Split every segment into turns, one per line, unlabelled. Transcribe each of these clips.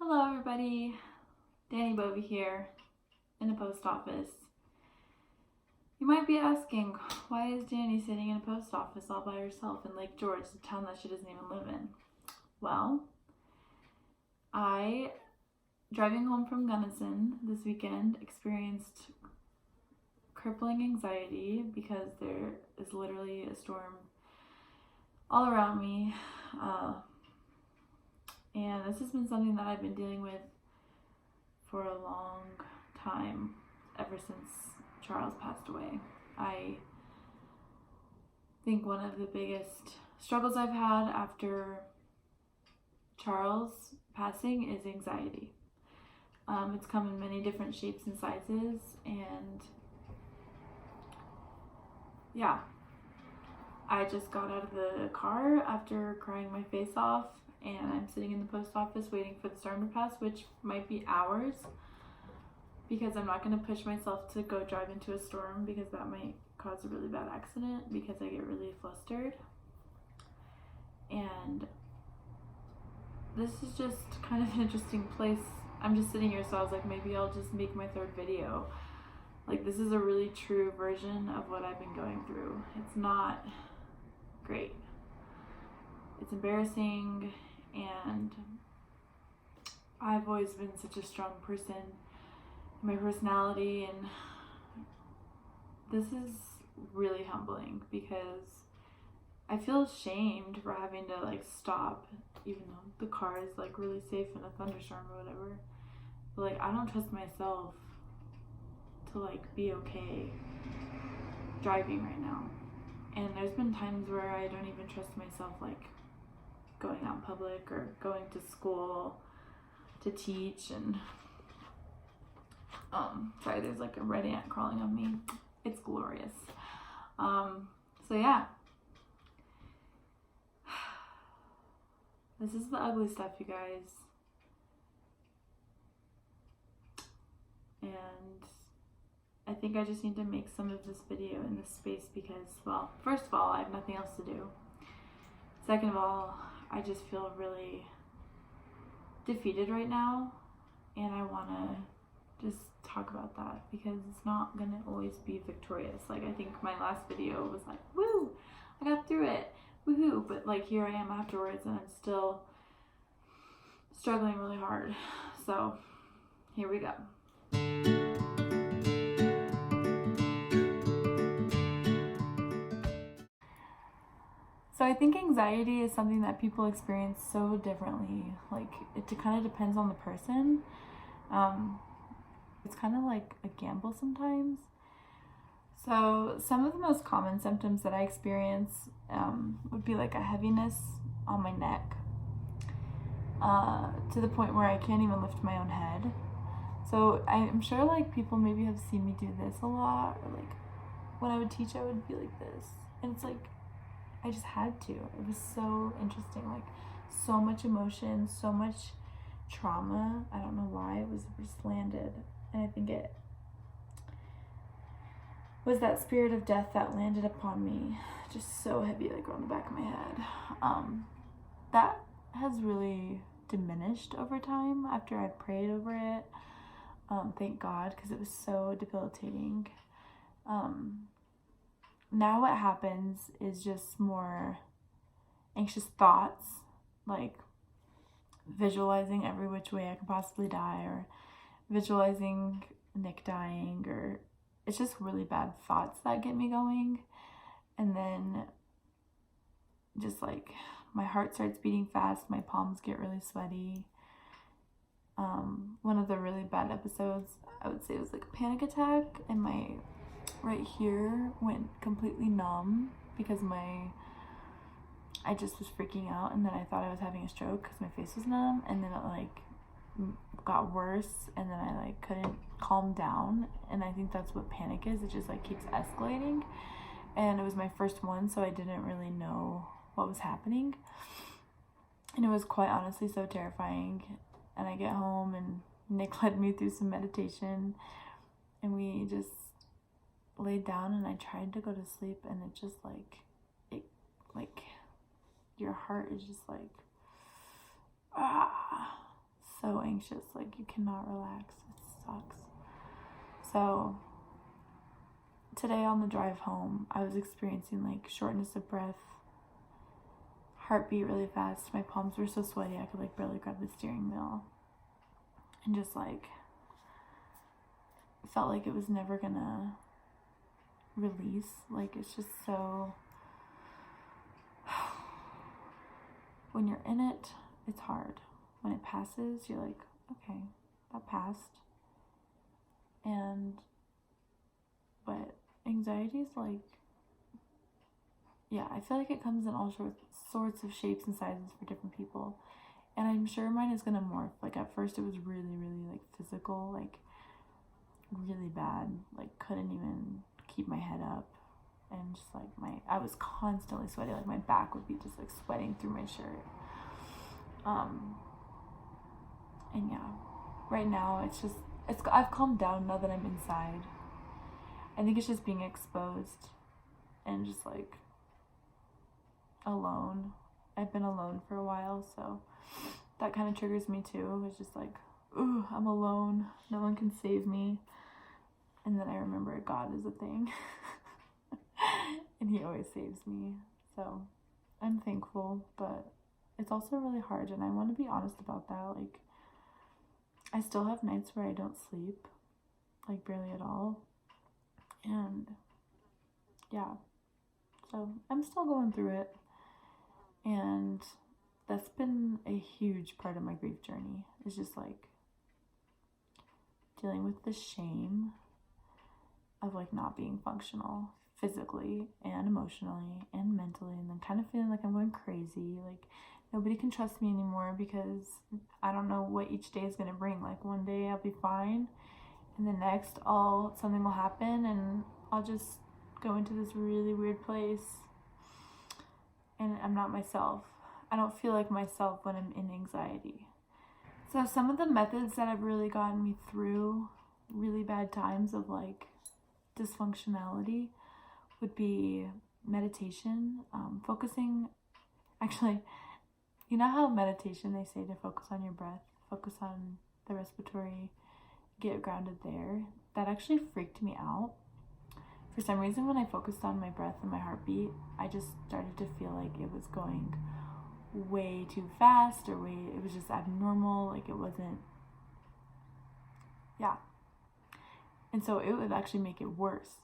Hello everybody, Danny Bovey here in the post office. You might be asking, why is Danny sitting in a post office all by herself in Lake George, the town that she doesn't even live in? Well, driving home from Gunnison this weekend, experienced crippling anxiety because there is literally a storm all around me. And this has been something that I've been dealing with for a long time, ever since Charles passed away. I think one of the biggest struggles I've had after Charles passing is anxiety. It's come in many different shapes and sizes, and yeah, I just got out of the car after crying my face off, and I'm sitting in the post office waiting for the storm to pass, which might be hours, because I'm not going to push myself to go drive into a storm because that might cause a really bad accident because I get really flustered. And this is just kind of an interesting place. I'm just sitting here, so I was like, maybe I'll just make my third video. Like, this is a really true version of what I've been going through. It's not great. It's embarrassing, and I've always been such a strong person in my personality, and this is really humbling because I feel ashamed for having to stop, even though the car is really safe in a thunderstorm or whatever. But I don't trust myself to be okay driving right now. And there's been times where I don't even trust myself going out in public or going to school to teach. And sorry, there's a red ant crawling on me. It's glorious. So yeah, this is the ugly stuff, you guys. And I think I just need to make some of this video in this space because, well, first of all, I have nothing else to do. Second of all, I just feel really defeated right now, and I want to just talk about that because it's not going to always be victorious. I think my last video was woo, I got through it, woohoo, but here I am afterwards and I'm still struggling really hard. So here we go. So I think anxiety is something that people experience so differently. It kind of depends on the person. It's kind of like a gamble sometimes. So some of the most common symptoms that I experience would be a heaviness on my neck, to the point where I can't even lift my own head. So I'm sure people maybe have seen me do this a lot, or when I would teach I would be like this, and it's I just had to. It was so interesting, so much emotion, so much trauma. I don't know why it was just landed, and I think it was that spirit of death that landed upon me, just so heavy, on the back of my head. That has really diminished over time after I prayed over it. Thank God, because it was so debilitating. Now what happens is just more anxious thoughts, visualizing every which way I could possibly die, or visualizing Nick dying, or it's just really bad thoughts that get me going. And then just my heart starts beating fast, my palms get really sweaty. One of the really bad episodes, I would say, was a panic attack, and my right here went completely numb because I just was freaking out, and then I thought I was having a stroke because my face was numb, and then it got worse, and then I couldn't calm down, and I think that's what panic is. It just keeps escalating, and it was my first one, so I didn't really know what was happening, and it was quite honestly so terrifying. And I get home, and Nick led me through some meditation, and we just laid down, and I tried to go to sleep, and it just your heart is just so anxious. Like, you cannot relax. It sucks. So today on the drive home, I was experiencing like shortness of breath, heartbeat really fast. My palms were so sweaty I could like barely grab the steering wheel, and just like felt like it was never gonna release. Like, it's just so, when you're in it, it's hard. When it passes, you're like, okay, that passed. But anxiety is like, yeah, I feel like it comes in all sorts of shapes and sizes for different people. And I'm sure mine is gonna morph. Like, at first it was really, really like physical, like really bad. Like, couldn't even keep my head up. And just like I was constantly sweaty. Like, my back would be just like sweating through my shirt. And yeah, right now I've calmed down now that I'm inside. I think it's just being exposed and just like alone. I've been alone for a while, so that kind of triggers me too. It's just like, ooh, I'm alone. No one can save me. And then I remember God is a thing. And he always saves me. So I'm thankful, but it's also really hard. And I want to be honest about that. Like, I still have nights where I don't sleep, like barely at all. And yeah, so I'm still going through it. And that's been a huge part of my grief journey. It's just like dealing with the shame of like not being functional physically and emotionally and mentally, and then kind of feeling like I'm going crazy. Like, nobody can trust me anymore because I don't know what each day is going to bring. Like, one day I'll be fine, and the next something will happen and I'll just go into this really weird place and I'm not myself. I don't feel like myself when I'm in anxiety. So some of the methods that have really gotten me through really bad times of like dysfunctionality would be meditation, focusing. Actually, you know how meditation, they say to focus on your breath, focus on the respiratory, get grounded there. That actually freaked me out. For some reason, when I focused on my breath and my heartbeat, I just started to feel like it was going way too fast, or it was just abnormal. Like, it wasn't, yeah. And so it would actually make it worse.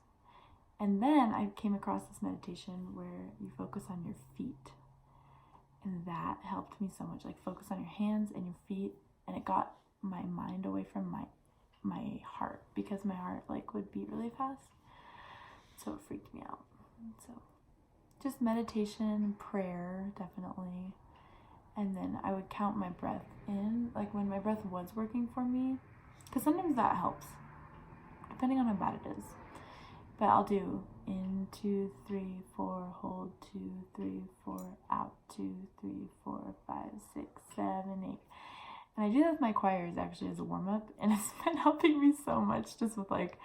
And then I came across this meditation where you focus on your feet. And that helped me so much. Like, focus on your hands and your feet. And it got my mind away from my heart, because my heart like would beat really fast. So it freaked me out. So just meditation, prayer, definitely. And then I would count my breath in, like when my breath was working for me, because sometimes that helps, depending on how bad it is. But I'll do in 2, 3, 4, hold 2, 3, 4, out 2, 3, 4, 5, 6, 7, 8. And I do that with my choirs actually as a warm-up, and it's been helping me so much just with like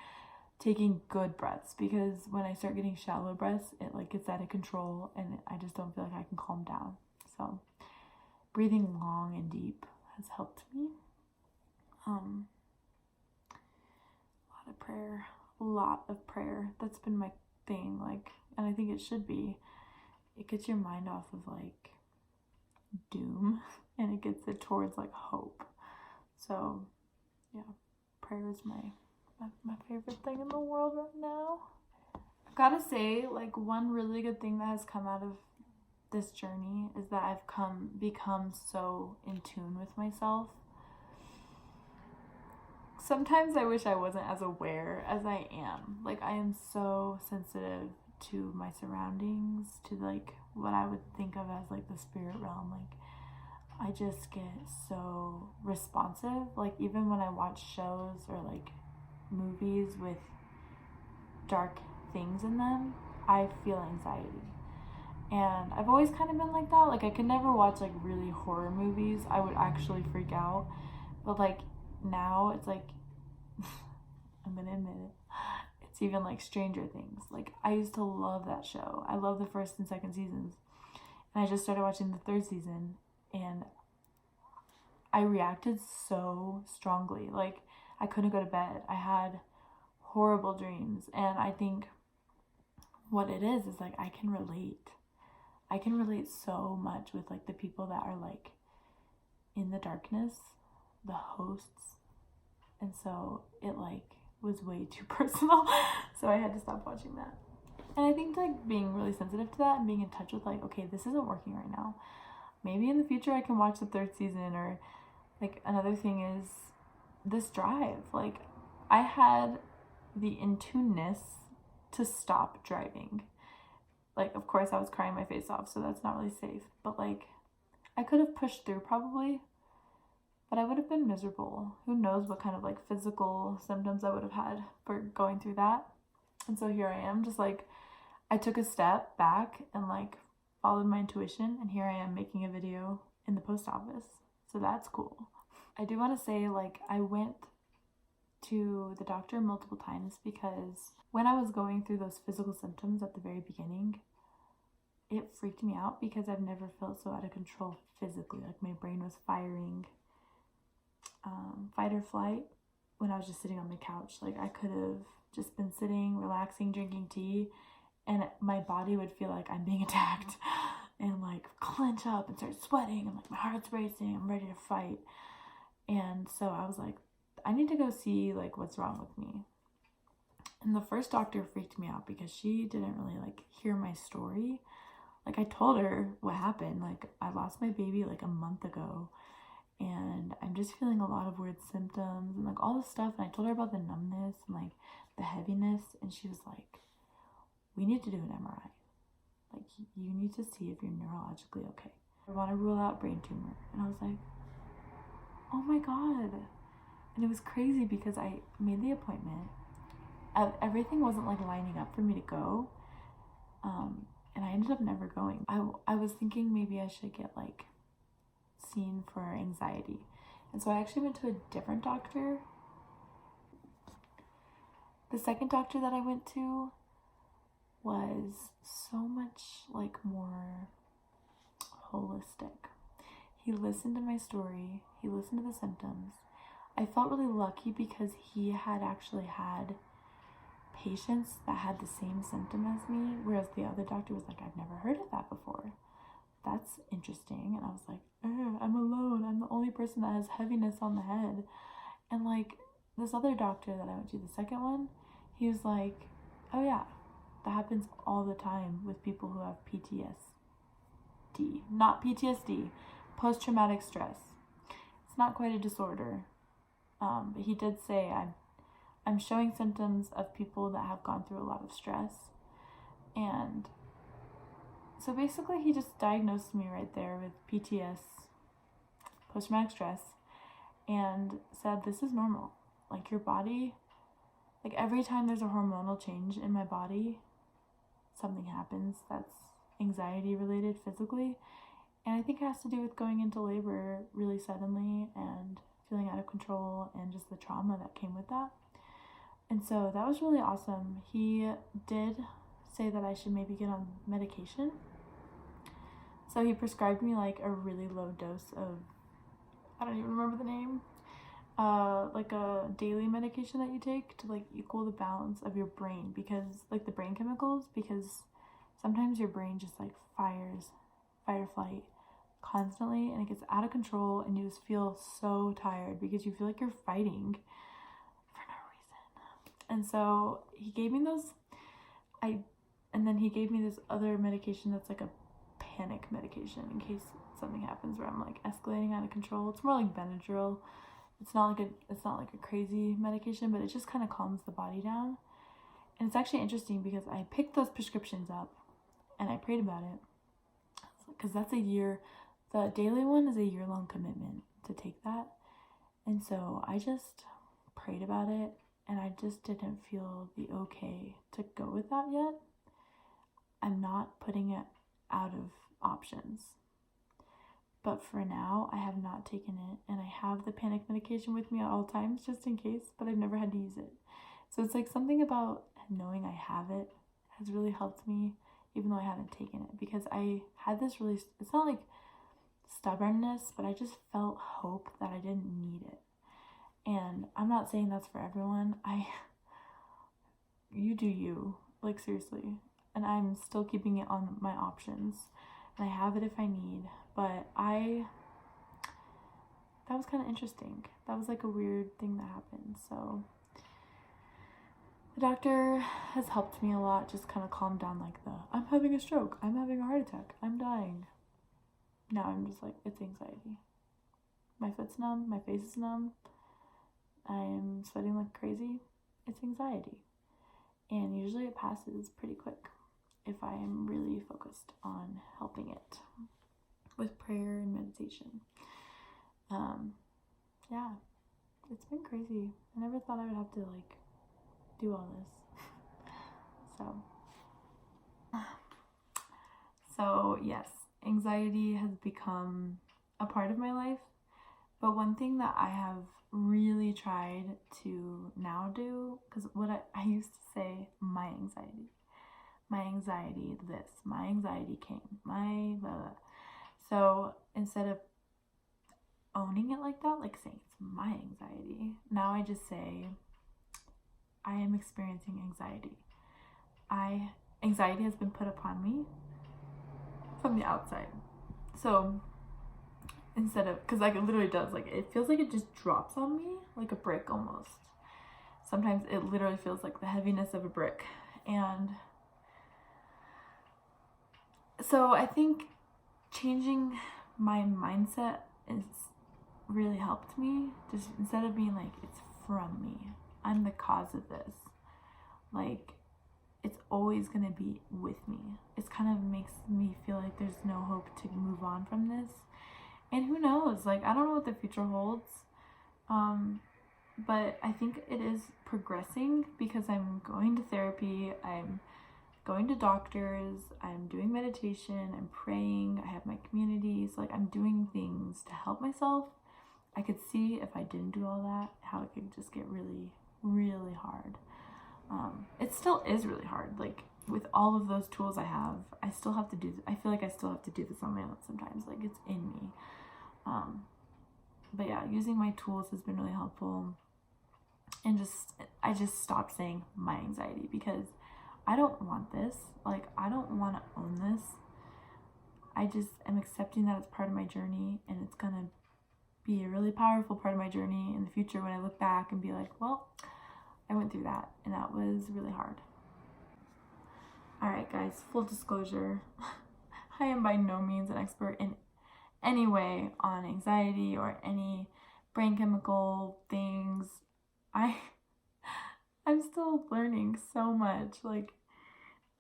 taking good breaths, because when I start getting shallow breaths, it like gets out of control and I just don't feel like I can calm down. So breathing long and deep has helped me. A lot of prayer. That's been my thing, like, and I think it should be. It gets your mind off of like doom and it gets it towards like hope. So yeah, prayer is my favorite thing in the world right now. I've got to say, like, one really good thing that has come out of this journey is that I've become so in tune with myself. Sometimes I wish I wasn't as aware as I am. Like, I am so sensitive to my surroundings, to like what I would think of as like the spirit realm. Like, I just get so responsive. Like, even when I watch shows or like movies with dark things in them, I feel anxiety. And I've always kind of been like that. Like, I could never watch like really horror movies. I would actually freak out. But like now it's like I'm gonna admit it, it's even like Stranger Things. Like, I used to love that show. I love the first and second seasons, and I just started watching the third season, and I reacted so strongly. Like, I couldn't go to bed. I had horrible dreams. And I think what it is like, I can relate. I can relate so much with like the people that are like in the darkness, the hosts. And so it like was way too personal. So I had to stop watching that. And I think like being really sensitive to that and being in touch with like, okay, this isn't working right now. Maybe in the future I can watch the 3rd season. Or like another thing is this drive. Like, I had the in-tuneness to stop driving. Like, of course I was crying my face off, so that's not really safe. But like, I could have pushed through probably, but I would have been miserable. Who knows what kind of like physical symptoms I would have had for going through that. And so here I am, just like, I took a step back and like followed my intuition, and here I am making a video in the post office. So that's cool. I do want to say, like, I went to the doctor multiple times because when I was going through those physical symptoms at the very beginning, it freaked me out because I've never felt so out of control physically. Like, my brain was firing fight or flight when I was just sitting on my couch. Like, I could have just been sitting, relaxing, drinking tea, and my body would feel like I'm being attacked and like clench up and start sweating, and like my heart's racing, I'm ready to fight. And so I was like, I need to go see like what's wrong with me. And the first doctor freaked me out because she didn't really like hear my story. Like, I told her what happened. Like, I lost my baby like a month ago, and I'm just feeling a lot of weird symptoms and like all this stuff. And I told her about the numbness and like the heaviness, and she was like, we need to do an MRI. Like, you need to see if you're neurologically okay. I want to rule out brain tumor. And I was like, oh my God. And it was crazy because I made the appointment. Everything wasn't like lining up for me to go. And I ended up never going. I was thinking maybe I should get like seen for anxiety. And so I actually went to a different doctor. The second doctor that I went to was so much like more holistic. He listened to my story. He listened to the symptoms. I felt really lucky because he had actually had patients that had the same symptom as me, whereas the other doctor was like, I've never heard of that before. That's interesting. And I was like, I'm alone. I'm the only person that has heaviness on the head. And like, this other doctor that I went to, the second one, he was like, oh yeah, that happens all the time with people who have PTSD. Not PTSD, post-traumatic stress. It's not quite a disorder. But he did say I'm showing symptoms of people that have gone through a lot of stress. And so basically he just diagnosed me right there with PTS, post-traumatic stress, and said, this is normal. Like, your body, like every time there's a hormonal change in my body, something happens that's anxiety related physically. And I think it has to do with going into labor really suddenly and feeling out of control and just the trauma that came with that. And so that was really awesome. He did say that I should maybe get on medication. So he prescribed me like a really low dose of, I don't even remember the name, like a daily medication that you take to like equal the balance of your brain, because like the brain chemicals, because sometimes your brain just like fires fight or flight constantly, and it gets out of control, and you just feel so tired because you feel like you're fighting for no reason. And so he gave me those, and then he gave me this other medication that's like a panic medication in case something happens where I'm like escalating out of control. It's more like Benadryl. It's not like a crazy medication, but it just kind of calms the body down. And it's actually interesting because I picked those prescriptions up and I prayed about it, because that's a year. The daily one is a year-long commitment to take that. And so I just prayed about it, and I just didn't feel the okay to go with that yet. I'm not putting it out of options. But for now, I have not taken it, and I have the panic medication with me at all times just in case, but I've never had to use it. So it's like something about knowing I have it has really helped me, even though I haven't taken it, because I had this really, it's not like stubbornness, but I just felt hope that I didn't need it. And I'm not saying that's for everyone. You do you, like seriously. And I'm still keeping it on my options. And I have it if I need, but that was kind of interesting. That was like a weird thing that happened. So the doctor has helped me a lot, just kind of calm down like I'm having a stroke, I'm having a heart attack, I'm dying. Now I'm just like, it's anxiety. My foot's numb, my face is numb, I'm sweating like crazy. It's anxiety. And usually it passes pretty quick if I am really focused on helping it with prayer and meditation. Yeah, it's been crazy. I never thought I would have to like do all this. So yes, anxiety has become a part of my life. But one thing that I have really tried to now do, because what I used to say, my anxiety this, my anxiety came, my blah, blah. So instead of owning it like that, like saying it's my anxiety, now I just say I am experiencing anxiety. Anxiety has been put upon me from the outside. So instead of, because like it literally does, like it feels like it just drops on me like a brick almost. Sometimes it literally feels like the heaviness of a brick. And so I think changing my mindset is really helped me. Just instead of being like, it's from me, I'm the cause of this, like it's always gonna be with me. It kind of makes me feel like there's no hope to move on from this. And who knows, like I don't know what the future holds, but I think it is progressing because I'm going to therapy, I'm going to doctors, I'm doing meditation, I'm praying, I have my communities, like I'm doing things to help myself. I could see if I didn't do all that, how it could just get really, really hard. It still is really hard. Like with all of those tools I have, I still have to do, I feel like I still have to do this on my own sometimes, like it's in me. But yeah, using my tools has been really helpful. And I just stopped saying my anxiety because I don't want this. Like, I don't want to own this. I just am accepting that it's part of my journey, and it's going to be a really powerful part of my journey in the future when I look back and be like, well, I went through that, and that was really hard. All right, guys, full disclosure. I am by no means an expert in any way on anxiety or any brain chemical things. I'm still learning so much. Like,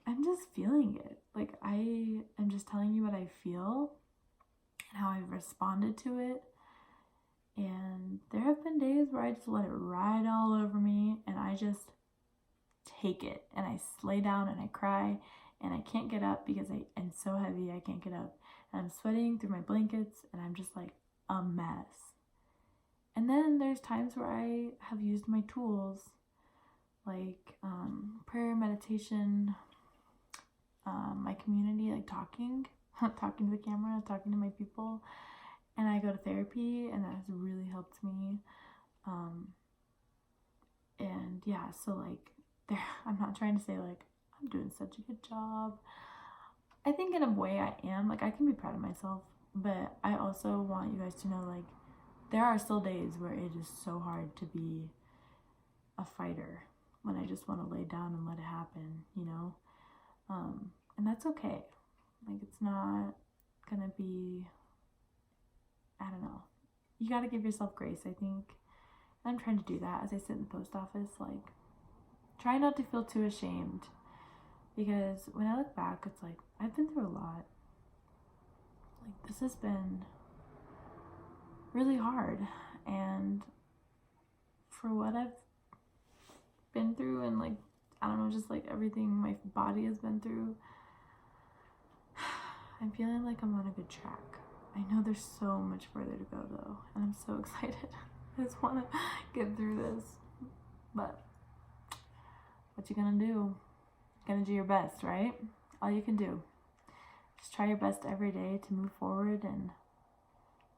I'm just feeling it. Like, I am just telling you what I feel and how I've responded to it. And there have been days where I just let it ride all over me and I just take it. And I lay down and I cry and I can't get up because I am so heavy I can't get up. And I'm sweating through my blankets and I'm just like a mess. And then there's times where I have used my tools like prayer, meditation, my community, like talking to the camera, talking to my people. And I go to therapy and that has really helped me. And yeah, so like I'm not trying to say like I'm doing such a good job. I think in a way I am, like I can be proud of myself, but I also want you guys to know like there are still days where it is so hard to be a fighter when I just want to lay down and let it happen, you know? And that's okay. Like it's not gonna be, I don't know. You gotta give yourself grace, I think. I'm trying to do that as I sit in the post office, like try not to feel too ashamed, because when I look back, it's like I've been through a lot. Like this has been really hard, and for what I've been through and like I don't know, just like everything my body has been through, I'm feeling like I'm on a good track. I know there's so much further to go though, and I'm so excited. I just want to get through this, but what you gonna do? You're gonna do your best, right? All you can do. Just try your best every day to move forward and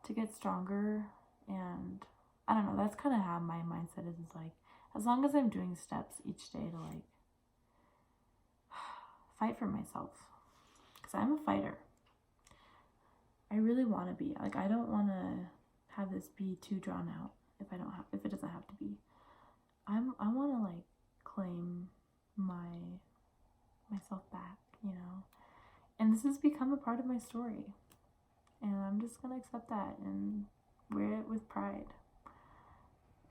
to get stronger. And I don't know, that's kind of how my mindset is like, as long as I'm doing steps each day to like fight for myself, because I'm a fighter. I really want to be. Like, I don't want to have this be too drawn out if it doesn't have to be. I want to like claim myself back, you know. And this has become a part of my story. And I'm just going to accept that and wear it with pride.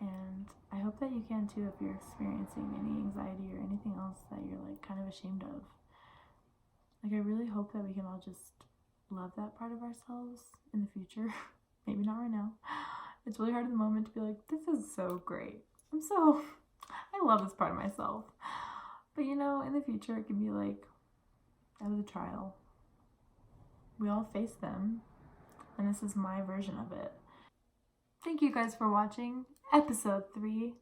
And I hope that you can too if you're experiencing any anxiety or anything else that you're like kind of ashamed of. Like, I really hope that we can all just love that part of ourselves in the future. Maybe not right now. It's really hard at the moment to be like, this is so great. I love this part of myself. But you know, in the future it can be like, that was a trial. We all face them. And this is my version of it. Thank you guys for watching episode 3,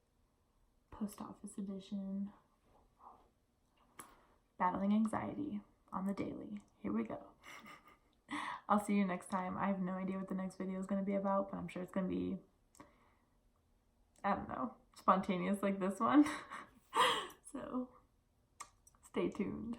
post office edition. Battling anxiety on the daily. Here we go. I'll see you next time. I have no idea what the next video is going to be about, but I'm sure it's going to be, I don't know, spontaneous like this one. So, stay tuned.